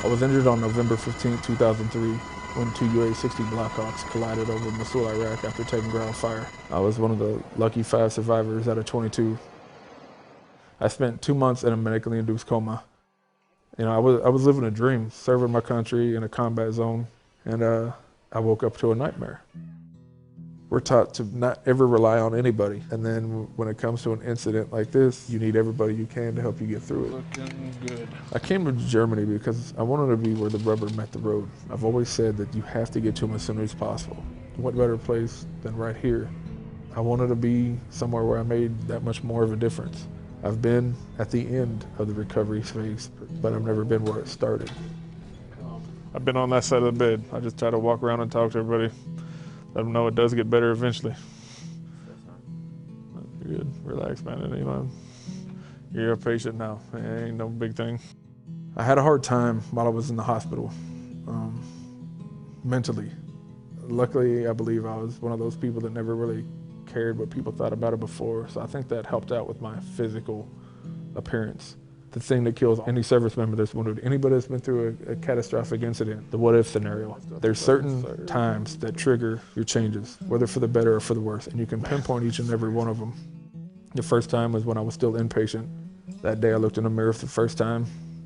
I was injured on November 15, 2003, when two UA-60 Blackhawks collided over Mosul, Iraq after taking ground fire. I was one of the lucky 5 survivors out of 22. I spent 2 months in a medically induced coma. I was living a dream, serving my country in a combat zone, and I woke up to a nightmare. We're taught to not ever rely on anybody, and then when it comes to an incident like this, you need everybody you can to help you get through it. Looking good. I came to Germany because I wanted to be where the rubber met the road. I've always said that you have to get to them as soon as possible. What better place than right here? I wanted to be somewhere where I made that much more of a difference. I've been at the end of the recovery phase, but I've never been where it started. I've been on that side of the bed. I just try to walk around and talk to everybody. Let them know it does get better eventually. You're good. Relax, man. You're a patient now. It ain't no big thing. I had a hard time while I was in the hospital, mentally. Luckily, I believe I was one of those people that never really cared what people thought about it before, so I think that helped out with my physical appearance. The thing that kills any service member that's wounded, anybody that's been through a catastrophic incident, the what-if scenario. There's certain times that trigger your changes, whether for the better or for the worse, and you can pinpoint each and every one of them. The first time was when I was still inpatient. That day I looked in the mirror for the first time.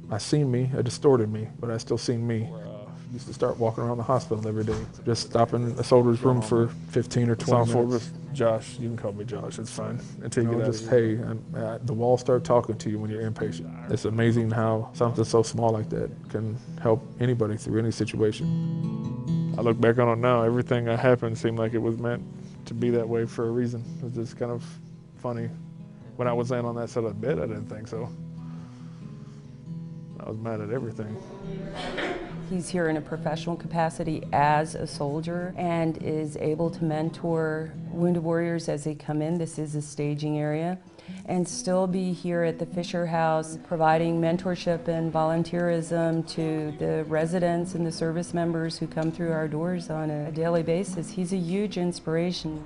I seen me, it distorted me, but I still seen me. I used to start walking around the hospital every day, just stopping in a soldier's room for 15 or 20 minutes. Forbess. Josh, you can call me Josh, it's fine. Until you get just, out of here. hey, the walls start talking to you when you're inpatient. It's amazing how something so small like that can help anybody through any situation. I look back on it now, everything that happened seemed like it was meant to be that way for a reason. It's just kind of funny. When I was laying on that side of the bed, I didn't think so. I was mad at everything. He's here in a professional capacity as a soldier and is able to mentor wounded warriors as they come in. This is a staging area. And still be here at the Fisher House providing mentorship and volunteerism to the residents and the service members who come through our doors on a daily basis. He's a huge inspiration.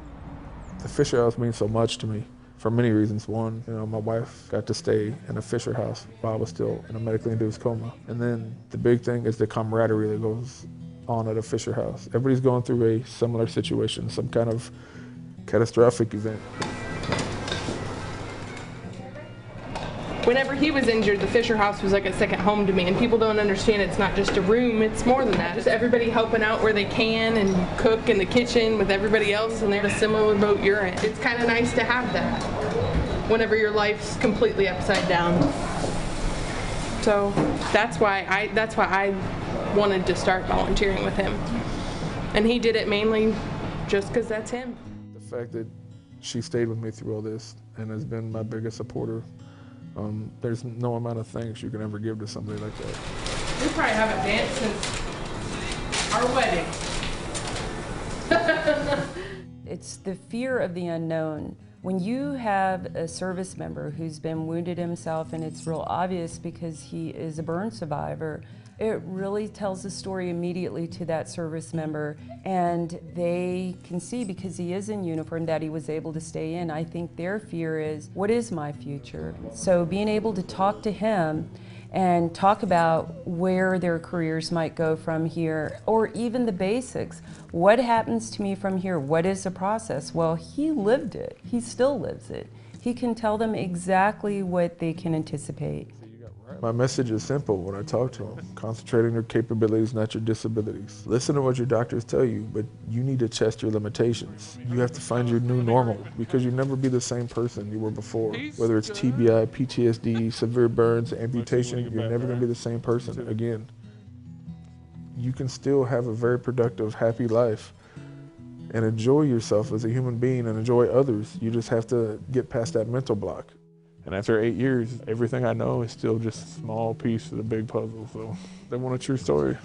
The Fisher House means so much to me for many reasons. One, my wife got to stay in a Fisher House while I was still in a medically induced coma. And then the big thing is the camaraderie that goes on at a Fisher House. Everybody's going through a similar situation, some kind of catastrophic event. Whenever he was injured, the Fisher House was like a second home to me, and people don't understand it's not just a room, it's more than that. Just everybody helping out where they can and cook in the kitchen with everybody else, and they're in a similar boat you're in. It's kind of nice to have that whenever your life's completely upside down. So that's why I wanted to start volunteering with him. And he did it mainly just because that's him. The fact that she stayed with me through all this and has been my biggest supporter, there's no amount of thanks you can ever give to somebody like that. We probably haven't danced since our wedding. It's the fear of the unknown. When you have a service member who's been wounded himself, and it's real obvious because he is a burn survivor, it really tells a story immediately to that service member, and they can see, because he is in uniform, that he was able to stay in. I think their fear is, what is my future? So being able to talk to him and talk about where their careers might go from here, or even the basics. What happens to me from here? What is the process? Well, he lived it. He still lives it. He can tell them exactly what they can anticipate. My message is simple when I talk to them. Concentrate on your capabilities, not your disabilities. Listen to what your doctors tell you, but you need to test your limitations. You have to find your new normal, because you'll never be the same person you were before. Whether it's TBI, PTSD, severe burns, amputation, you're never going to be the same person again. You can still have a very productive, happy life and enjoy yourself as a human being and enjoy others. You just have to get past that mental block. And after 8 years, everything I know is still just a small piece of the big puzzle. So they want a true story.